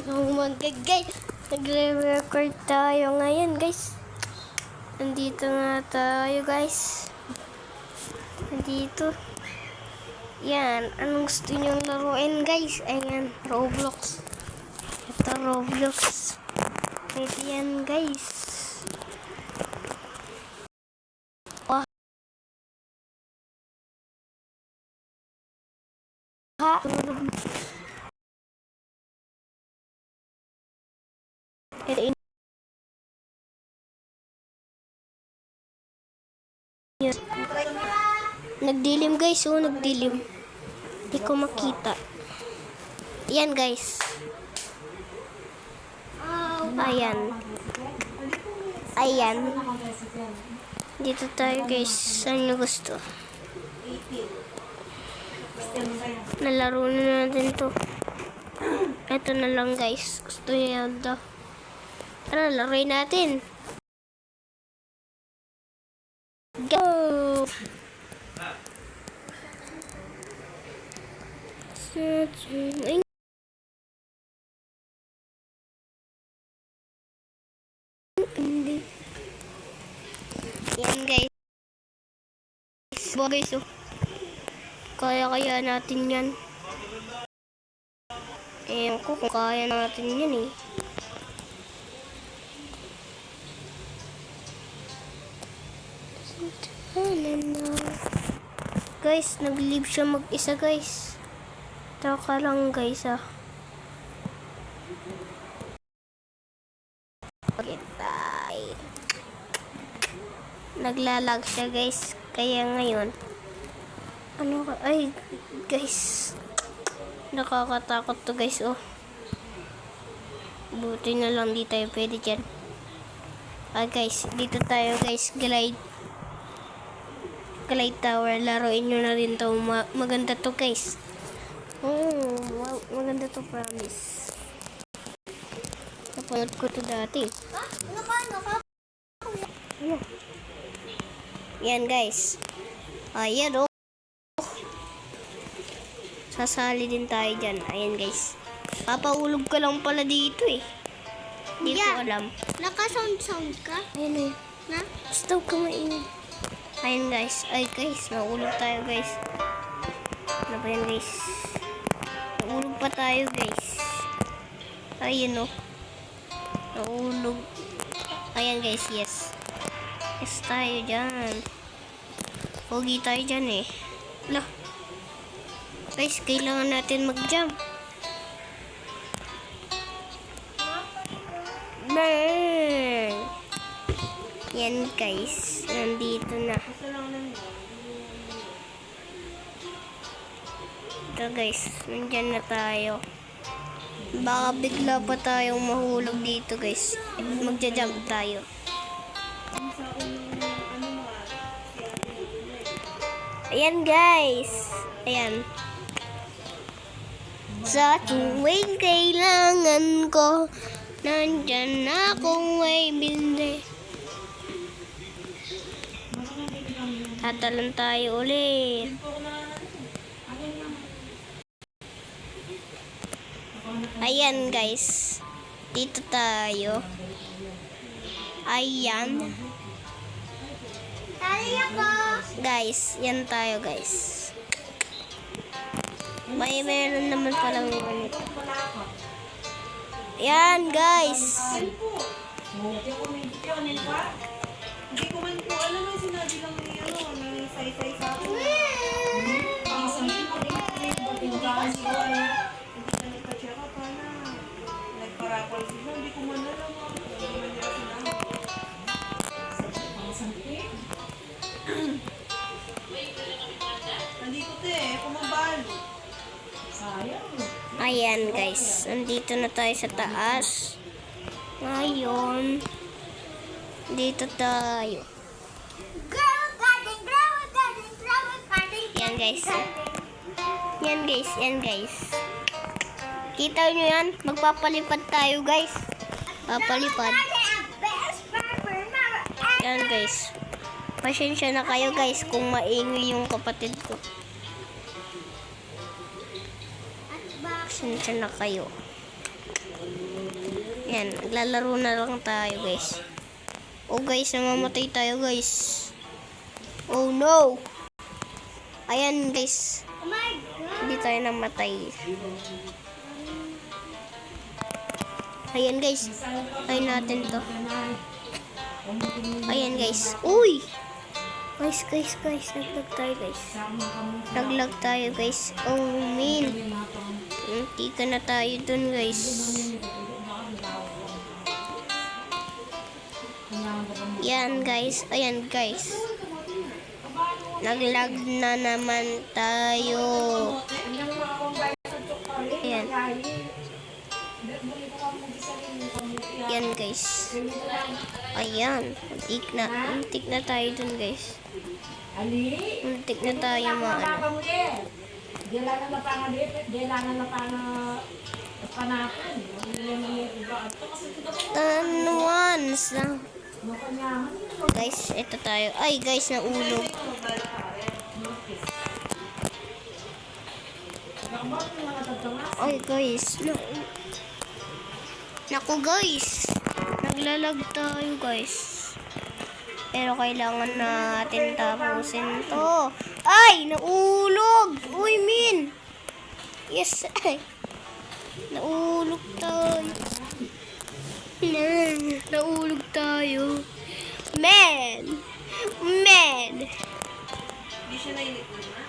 Oh my God, guys. Nagre-record tayo ngayon, guys. Nandito nga tayo, guys. Nandito. Yan. Anong gusto nyong laruin, guys? Ayan. Roblox. Ito, Roblox. Pwede yan, guys. Wah. Ha? Nagdilim, guys. Oh, nagdilim. Hindi ko makita. Yan, guys. Ayan. Ayan. Dito tayo, guys. Saan nyo gusto? Nalaro na natin to. Ito na lang, guys. Gusto yan to. Tara, laruin natin. Go! Searching. Yan, guys. Guys, oh. Kaya natin yan. Ewan ko kung kaya natin yan, eh. Guys, nag-leave siya mag-isa, guys. Taka lang, guys, ah. Okay, bye. Naglalag siya, guys. Kaya ngayon, ano ka? Ay, guys. Nakakatakot to, guys, oh. Buti na lang di tayo pwede dyan. Guys, dito tayo, guys. Glide Tower. Laruin nyo na rin to. Maganda to, guys. Oh, wow. Maganda to, promise. Napanood ko to dati. Ano? Yan, guys. Ayan, oh. Sasali din tayo dyan. Ayan, guys. Papaulog ka lang pala dito, eh. Hindi ko alam. Naka-sound ka? Ayan, eh. Na? Stop ka maingay. Ayan, guys. Ay, guys. Naulog tayo, guys. Ano ba yan, guys? Naulog pa tayo, guys. Ayan, oh. Naulog. Ayan, guys. Yes. Yes tayo dyan. Pogi tayo dyan, eh. Lah. Guys, kailangan natin mag-jump. Bang! Yan, guys. Nandito na. Ito, guys. Nandyan na tayo. Baka bigla pa tayong mahulog dito, guys. Magja-jump tayo. Ayan, guys. Ayan. Sa tuwing kailangan ko, nandyan akong may bindi. Tatalan tayo ulit. Ayan, guys. Dito tayo. Ayan. Tali ako! Guys, yan tayo, guys. May meron naman palang ganito. Yan, guys. Hindi ko man po alam na sinabi lang ni may say-say sa akin. Nagpa-check up na. Nagparapal sila. Hindi ko man alam. Hindi man nila sinabi. Nandito kumabalo. Sayang. Ayan, guys. Nandito na tayo sa taas. Ngayon, dito tayo. Yan, guys. Yan, guys. Yan, guys. Kita nyo yan? Magpapalipad tayo, guys. Papalipad. Yan, guys. Pasensya na kayo, guys, kung maingay yung kapatid ko. Pasensya na kayo. Yan, naglalaro na lang tayo guys. Oh guys, namamatay tayo guys. Oh no! Ayan guys. Oh my God! Hindi tayo namatay. Ayan guys. Try natin to. Ayan guys. Uy! Guys. Naglag tayo guys. Naglag tayo guys. Oh man. Hindi ka na tayo dun guys. Yan guys. Ayan guys. Naglag na naman tayo. Ayan. Yan guys. Ayan. Muntik na tayo dun guys. Muntik na tayo maano. Once lang. Guys, ito tayo. Ay guys, naulog. Ay guys, naku guys. Naglalag tayo guys. Pero kailangan natin tapusin to. Ay, naulog. Uy, min. Yes, ay. Naulog tayo. Naulog tayo. Man. Hindi siya nainit na.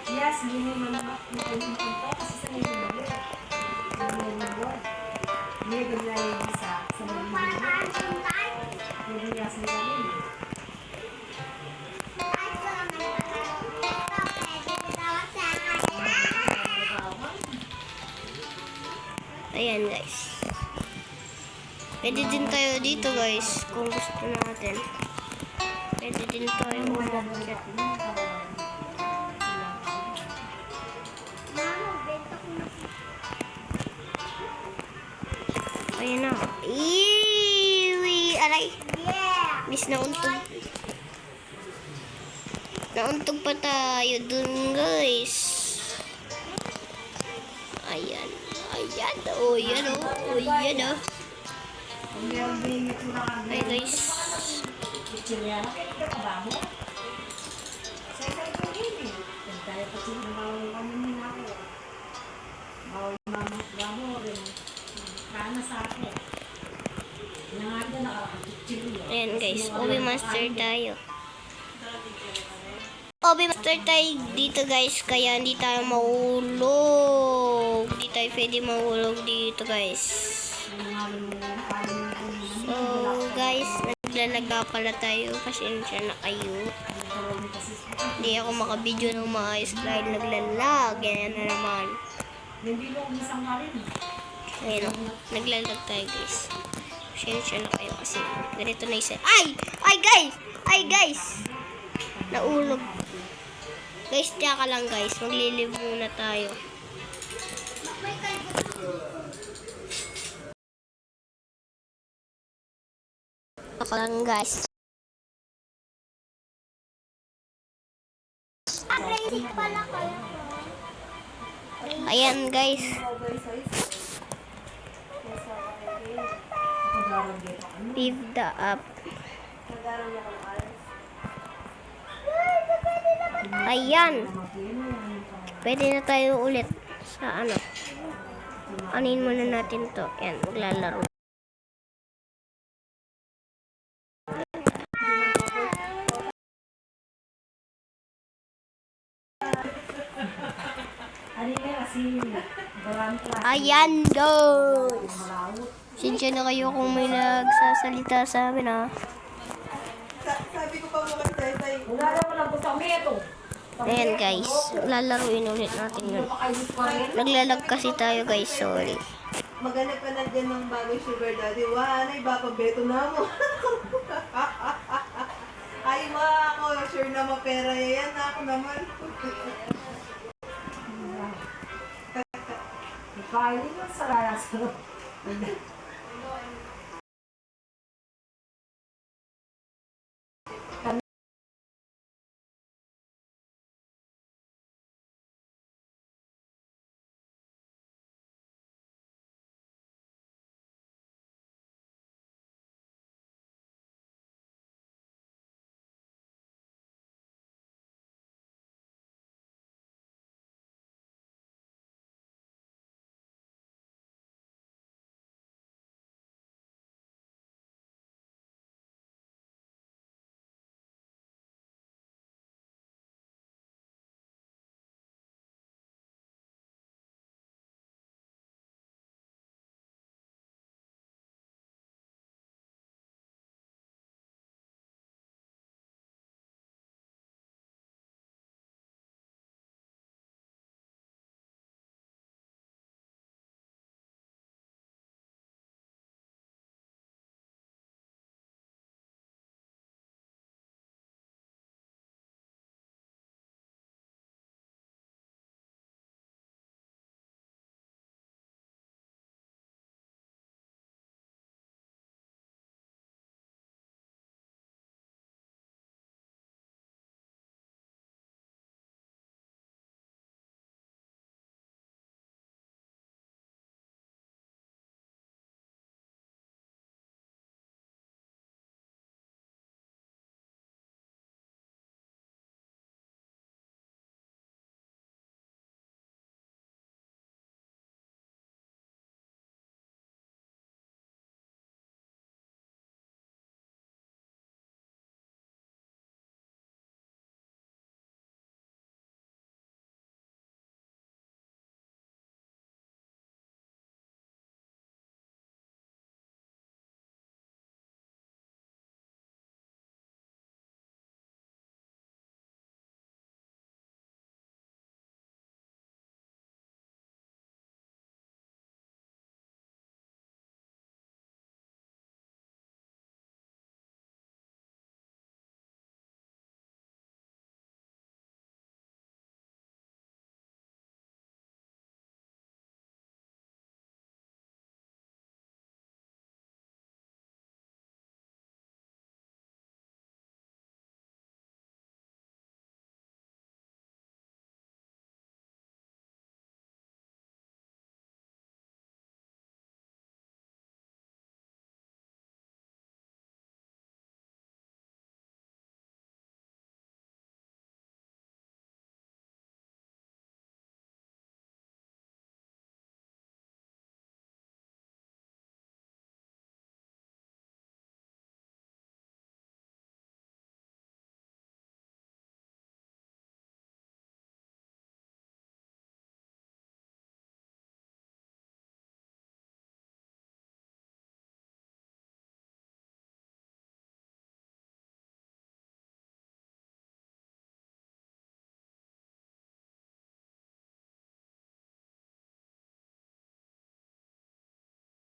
Yes, hindi mo naman ito kasi sa mga hindi. Hindi ganyan yung isa sa mga hindi niya sa mga Ayan guys. Pwede din tayo dito guys kung gusto natin. Pwede din tayo umakyat. Ayan na. Iwi! Aray! Miss nauntog. Nauntog pa tayo dun guys. Ayan. Oh, yan oh. Ay guys. Ayan guys, Obi Master tayo. Obi Master tayo dito guys, kaya hindi tayo mahulog. Hindi tayo pwede mahulog dito guys. So guys, naglalag pala tayo. Pasensya na kayo. Hindi ako makabidyo ng maayos dahil naglalag. Ganyan na naman. Ayun o, naglalag tayo guys. Pasensya na kayo kasi ganito na isa. Ay guys! Naulog. Guys, tsaka lang guys. Maglilive muna tayo. Tsaka lang guys. Ayan guys. Leave the up. Ayan. Pwede na tayo ulit sa ano. Anin muna natin to. Ayan, maglalaro. Ayan guys. Sinsya na kayo kung may nagsasalita sa amin ha. Sabi ko pa mga tay. Wala naman ang gusto kami ito. Ayan guys, lalaruin ulit natin yun. Naglalag kasi tayo guys, sorry. Maghanap ka na dyan ng bagong sugar daddy. Wala, iba pa beto na mo. Ay, ako, sure na mapera yan. Ako naman. Kain mo sa rayas ko.